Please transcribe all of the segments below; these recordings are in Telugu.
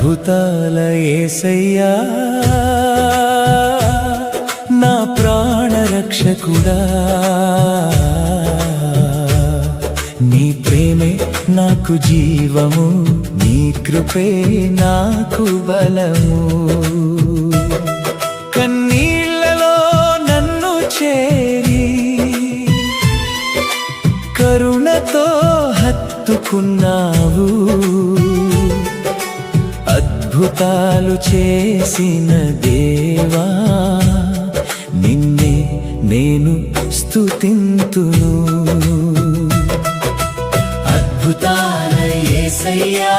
అద్భుతాల యేసయ్యా నా ప్రాణ రక్షకుడా, నీ ప్రేమే నాకు జీవము, నీ కృపే నాకు బలము. కన్నీళ్లలో నన్ను చేరి కరుణతో హత్తుకున్నావు, అద్భుతాలు చేసిన దేవా నిన్నే నేను స్తుతింతును. అద్భుతాల యేసయ్యా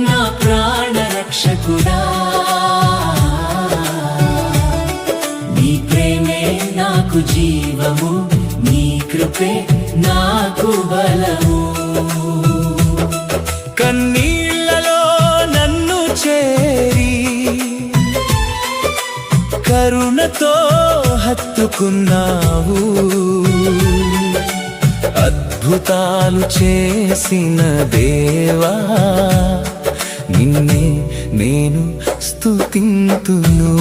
నా ప్రాణ రక్షకుడా, నీ ప్రేమే నాకు జీవము, నీ కృపే నాకు బలము. కన్నీళ్లలో నన్ను చేరి కరుణతో హత్తుకున్నావు, అద్భుతాలు చేసిన దేవా నిన్నే నేను స్తుతింతును.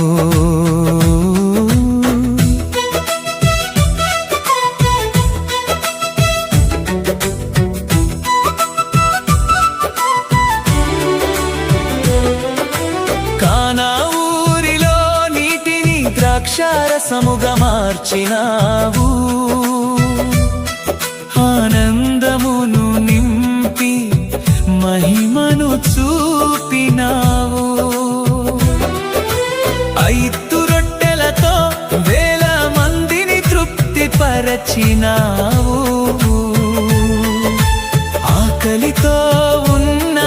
ద్రాక్షారసముగా మార్చినావు, ఆనందమును నింపి మహిమను చూపినావు. 5 రొట్టెలతో 1000 మందిని తృప్తిపరచినావు, ఆకలితో ఉన్న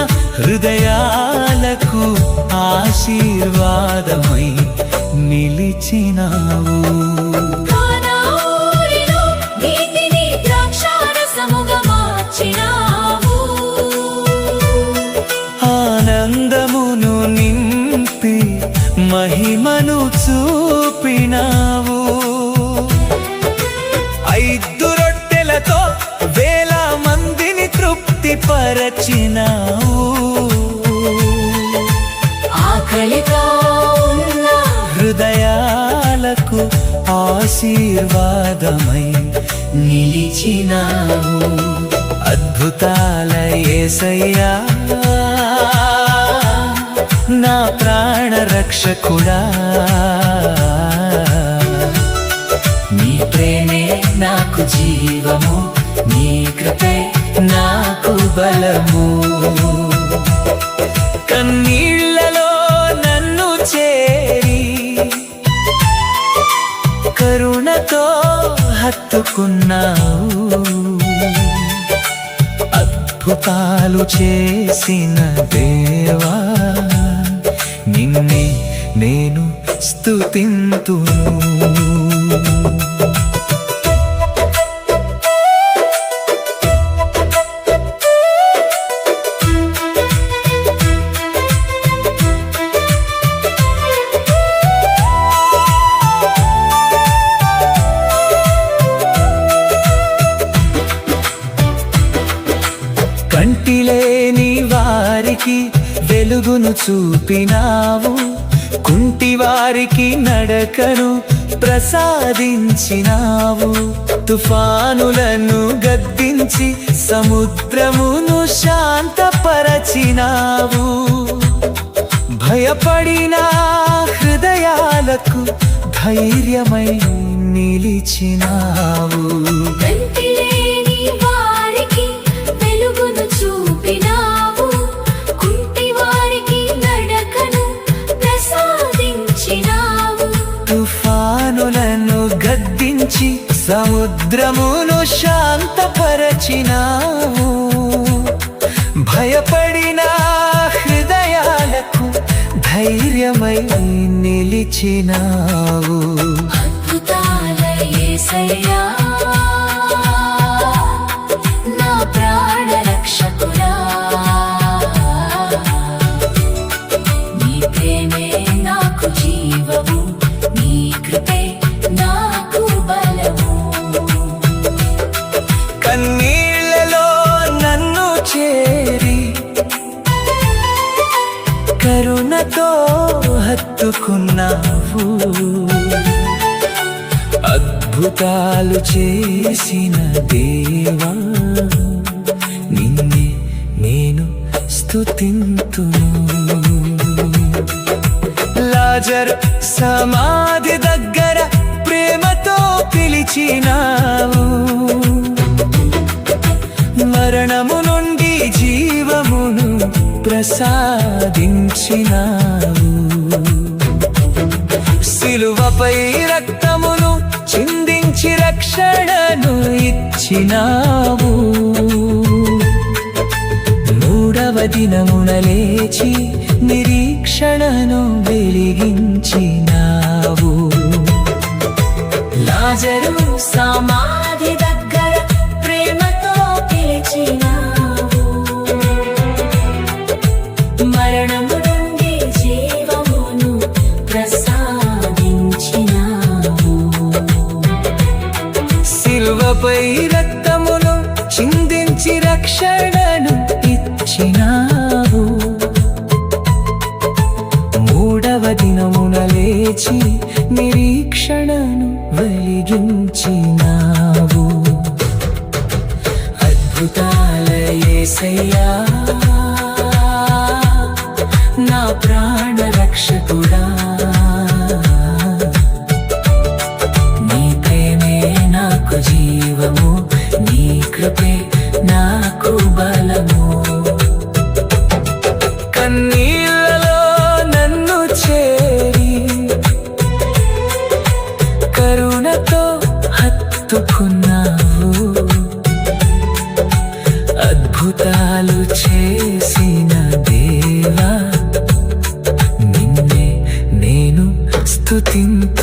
హృదయాలకు ఆశీర్వాదమై నిలిచినావు. ఆనందమును నింపి మహిమను చూపినావు, 5 రొట్టెలతో 1000 మందిని తృప్తిపరచినావు, ఆకలితో హృదయాలకు ఆశీర్వాదమై నిలిచినావు. అద్భుతాల యేసయ్యా నా ప్రాణ రక్షకుడా, నీ ప్రేమే నాకు జీవము, నీ కృపే నాకు బలము. కన్నీళ్లలో నన్ను చేరి కరుణతో హత్తుకున్నావు, అద్భుతాలు చేసిన దేవా నిన్నే నేను స్తుతింతును. కంటిలేని వారికి వెలుగును చూపినావు, కుంటివారికి నడకను ప్రసాదించినావు, తుఫానులను గద్దించి సముద్రమును శాంతపరచినావు, భయపడిన హృదయాలకు ధైర్యమై నిలిచినావు. తుఫానులను గద్దించి సముద్రమును శాంతపరచినావు, భయపడిన హృదయాలకు ధైర్యమై నిలిచినావు. అద్భుతాల యేసయ్యా నా ప్రాణ రక్షకుడా, నీ ప్రేమే నాకు జీవము, నీ కృపే నాకు బలము. కన్నీళ్లలో నన్ను చేరి కరుణతో హత్తుకున్నావు అద్భుతాలు చేసిన దేవా నిన్నే నేను స్తుతింతును లాజరు సమాధి దగ్గర ప్రేమతో పిలిచినావు మరణము నుండి జీవమును ప్రసాదించినావు సిలువపై రక్తమును చిందించి రక్షణను ఇచ్చినావు మూడవ దినమున లేచి నిరీక్షణను వెలిగించినావు లాజరు సమాధి దగ్గర ప్రేమతో పిలిచినావు మరణము నుండి జీవమును ప్రసాదించినావు సిలువపై రక్తమును చిందించి రక్షణను ఇచ్చినావు మూడవ దినమున లేచి నిరీక్షణను వెలిగించినావు అద్భుతాల యేసయ్యా నా ప్రాణ రక్షకుడా నీ ప్రేమే నాకు జీవము నీ కృపే నాకు బలము కన్నీళ్ళలో నన్ను చేరి కరుణతో హత్తుకున్నావు అద్భుతాలు చేసిన దేవా నిన్నే నేను స్తుతింతును